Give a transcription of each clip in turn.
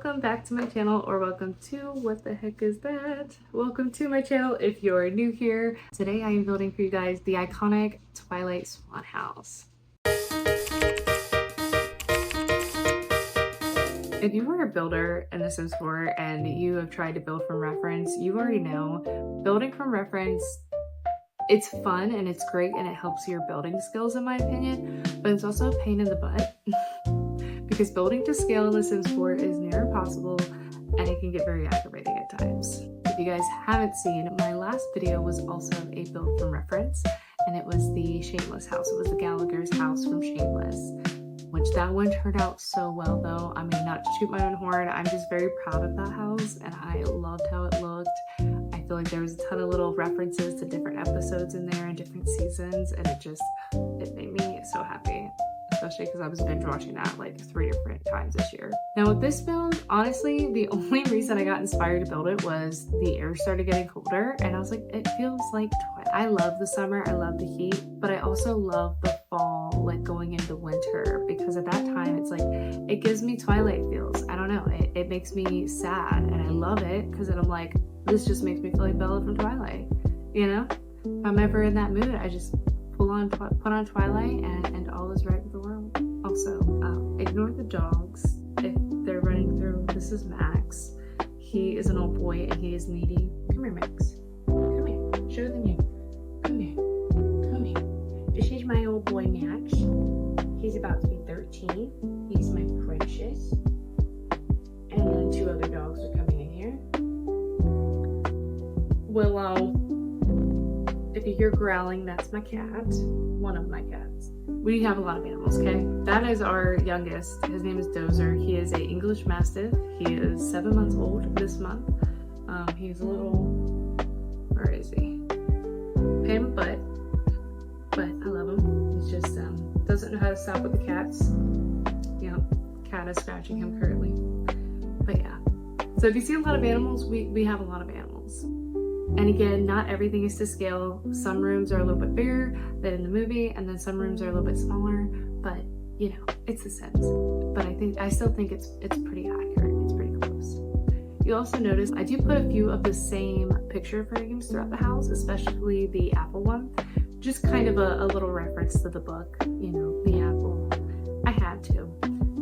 welcome back to my channel, or welcome to what the heck is that? Welcome to my channel if you're new here. Today I am building for you guys the iconic Twilight Swan House. If you are a builder in The Sims 4 and you have tried to build from reference, you already know building from reference, it's fun and it's great and it helps your building skills in my opinion, but it's also a pain in the butt. Because building to scale in The Sims 4 is near impossible and it can get very aggravating at times. If you guys haven't seen, my last video was also a build from reference, and it was the Shameless house. It was the Gallagher's house from Shameless, which that one turned out so well though. I mean, not to toot my own horn, I'm just very proud of that house and I loved how it looked. I feel like there was a ton of little references to different episodes in there and different seasons, and it made me so happy. Especially because I was binge watching that like 3 different times this year. Now with this build, honestly, the only reason I got inspired to build it was the air started getting colder and I was like, it feels like Twilight. I love the summer, I love the heat, but I also love the fall, like going into winter, because at that time it's like, it gives me Twilight feels. I don't know, it makes me sad and I love it because then I'm like, this just makes me feel like Bella from Twilight, you know? If I'm ever in that mood, I just put on Twilight and all is right with the world. Also, ignore the dogs if they're running through. This is Max. He is an old boy and he is needy. Come here, Max. Come here. Show them you. Come here. Come here. This is my old boy, Max. He's about to be 13. He's my precious. And then 2 other dogs are coming in here. Willow. If you hear growling, that's my cat. One of my cats. We have a lot of animals, okay? That is our youngest. His name is Dozer. He is an English Mastiff. He is 7 months old this month. He's a little, where is he? Pain in the butt, but I love him. He's just, doesn't know how to stop with the cats. You know, cat is scratching him currently. But yeah. So if you see a lot of animals, we have a lot of animals. And again, not everything is to scale. Some rooms are a little bit bigger than in the movie, and then some rooms are a little bit smaller, but you know, it's The Sims. But I still think it's pretty accurate. It's pretty close. You also notice I do put a few of the same picture frames throughout the house, especially the apple one. Just kind of a little reference to the book, you know, the apple. I had to.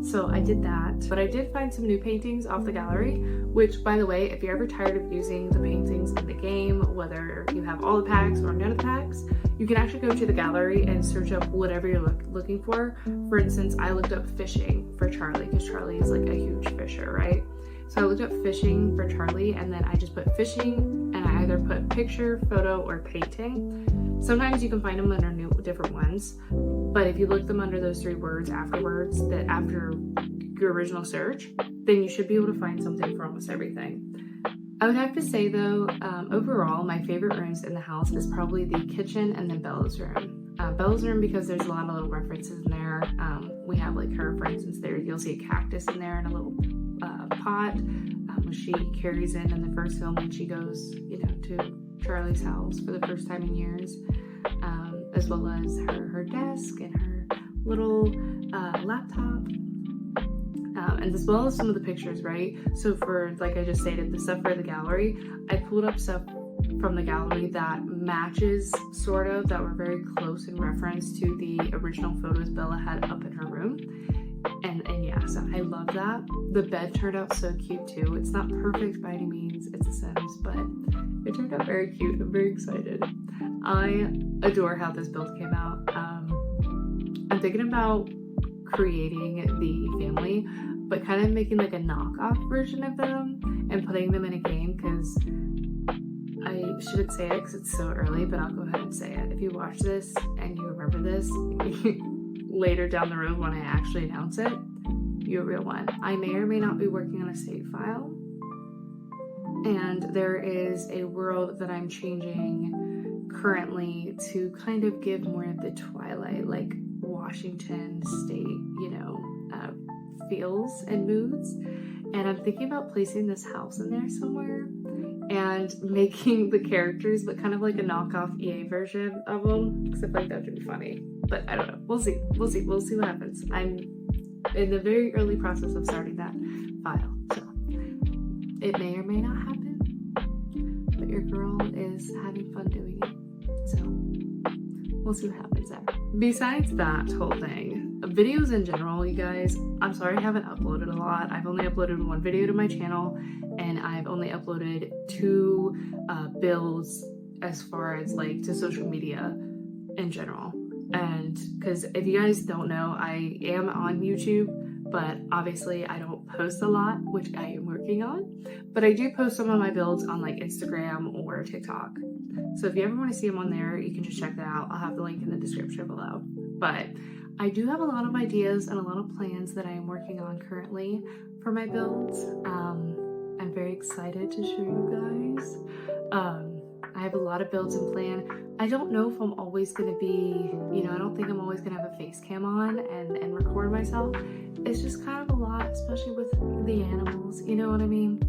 So I did that, but I did find some new paintings off the gallery, which, by the way, if you're ever tired of using the paintings in the game, whether you have all the packs or none of the packs, you can actually go to the gallery and search up whatever you're looking for. For instance, I looked up fishing for Charlie because Charlie is like a huge fisher, right? So I looked up fishing for Charlie and then I just put fishing and I either put picture, photo, or painting. Sometimes you can find them under different ones, but if you look them under those 3 words afterwards, that after your original search, then you should be able to find something for almost everything. I would have to say though, overall, my favorite rooms in the house is probably the kitchen and then Bella's room. Bella's room because there's a lot of little references in there. We have like her, for instance, there you'll see a cactus in there and a little pot, which she carries in the first film when she goes, you know, to Charlie's house for the first time in years, as well as her desk and her little laptop, and as well as some of the pictures, right? So for, like I just stated, the stuff for the gallery, I pulled up stuff from the gallery that matches sort of, that were very close in reference to the original photos Bella had up in her room. And yeah, so I love that. The bed turned out so cute too. It's not perfect by any means, it's The Sims, but it turned out very cute. I'm very excited. I adore how this build came out. I'm thinking about creating the family, but kind of making like a knockoff version of them and putting them in a game, because I shouldn't say it because it's so early, but I'll go ahead and say it. If you watch this and you remember this, later down the road when I actually announce it, you're a real one. I may or may not be working on a save file, and there is a world that I'm changing currently to kind of give more of the Twilight, like Washington state, you know, feels and moods. And I'm thinking about placing this house in there somewhere and making the characters but kind of like a knockoff EA version of them, except like that would be funny. But I don't know. We'll see what happens. I'm in the very early process of starting that file. So It may or may not happen, but your girl is having fun doing it. So we'll see what happens there. Besides that whole thing, videos in general, you guys, I'm sorry I haven't uploaded a lot. I've only uploaded one video to my channel, and I've only uploaded 2 builds as far as like to social media in general. And because if you guys don't know, I am on YouTube, but obviously I don't post a lot, which I am working on. But I do post some of my builds on like Instagram or TikTok. So if you ever want to see them on there, you can just check that out. I'll have the link in the description below. But I do have a lot of ideas and a lot of plans that I am working on currently for my builds. I'm very excited to show you guys. I have a lot of builds in plan. I don't know if I'm always going to be, I don't think I'm always going to have a face cam on and record myself. It's just kind of a lot, especially with the animals, you know what I mean?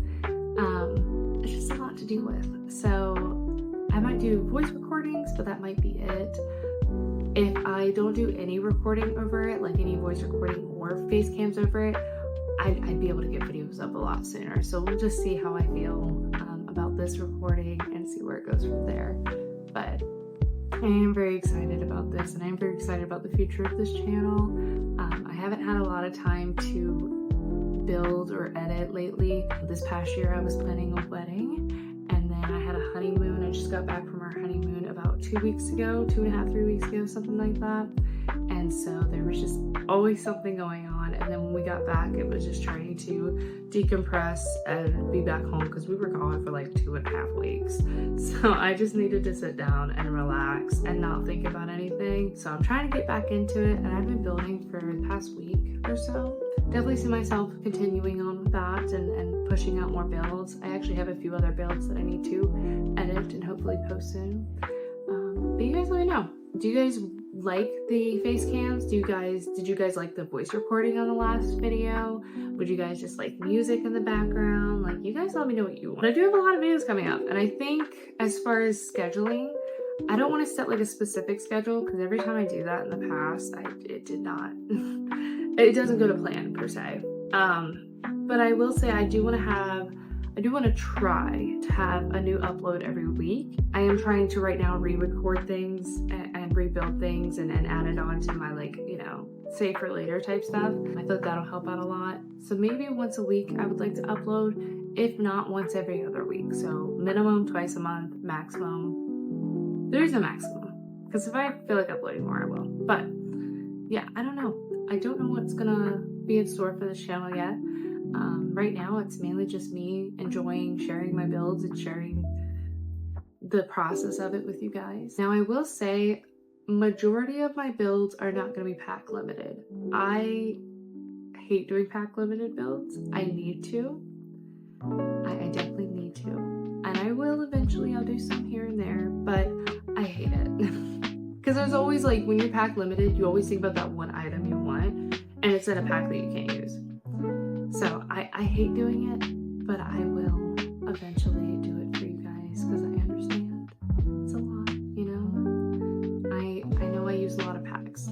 It's just a lot to deal with. So I might do voice recordings, but that might be it. If I don't do any recording over it, like any voice recording or face cams over it, I'd be able to get videos up a lot sooner. So we'll just see how I feel about this recording and see where it goes from there. But I am very excited about this, and I'm very excited about the future of this channel. I haven't had a lot of time to build or edit lately. This past year I was planning a wedding, and then I had a honeymoon. I just got back from our honeymoon about 2 weeks ago, 2.5, 3 weeks ago, something like that. And so there was just always something going on. And then when we got back, it was just trying to decompress and be back home because we were gone for like 2.5 weeks. So I just needed to sit down and relax and not think about anything. So I'm trying to get back into it, and I've been building for the past week or so. Definitely see myself continuing on with that and pushing out more builds. I actually have a few other builds that I need to edit and hopefully post soon. But you guys let me know. Do you guys like the face cams? Did you guys like the voice recording on the last video? Would you guys just like music in the background? Like, you guys let me know what you want. I do have a lot of videos coming up, and I think as far as scheduling, I don't want to set like a specific schedule, because every time I do that in the past, it did not it doesn't go to plan per se. But I will say I do want to try to have a new upload every week. I am trying to right now re-record things and rebuild things and add it on to my save for later type stuff. I thought that'll help out a lot. So maybe once a week I would like to upload, if not once every other week. So minimum twice a month, maximum. There is no maximum, because if I feel like uploading more, I will. But yeah, I don't know. I don't know what's gonna be in store for this channel yet. Right now it's mainly just me enjoying sharing my builds and sharing the process of it with you guys. Now I will say, majority of my builds are not going to be pack limited. I hate doing pack limited builds. I need to. I definitely need to. And I will eventually. I'll do some here and there, but I hate it. Because there's always, like, when you're pack limited, you always think about that one item you want, and it's in a pack that you can't use. So I hate doing it, but I will eventually do it for you guys, because I understand it's a lot, I know I use a lot of packs.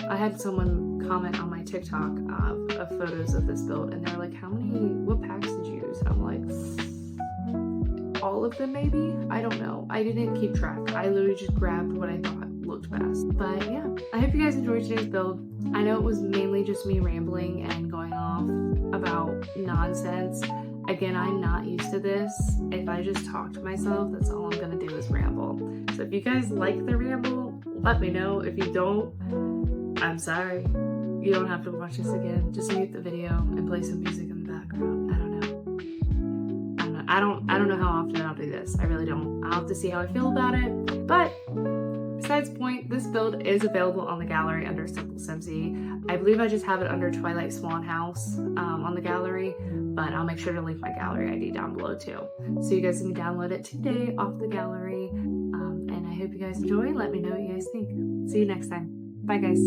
I had someone comment on my TikTok of photos of this build, and they're like, what packs did you use? And I'm like, all of them maybe? I don't know. I didn't keep track. I literally just grabbed what I thought looked best. But yeah, I hope you guys enjoyed today's build. I know it was mainly just me rambling and going off about nonsense. Again, I'm not used to this. If I just talk to myself, that's all I'm gonna do is ramble. So if you guys like the ramble, let me know. If you don't, I'm sorry. You don't have to watch this again. Just mute the video and play some music in the background. I don't know how often I'll do this. I really don't. I'll have to see how I feel about it. But besides the point, this build is available on the gallery under SimpleSimsie. I believe I just have it under Twilight Swan House on the gallery, but I'll make sure to link my gallery ID down below too. So you guys can download it today off the gallery. And I hope you guys enjoy. Let me know what you guys think. See you next time. Bye guys.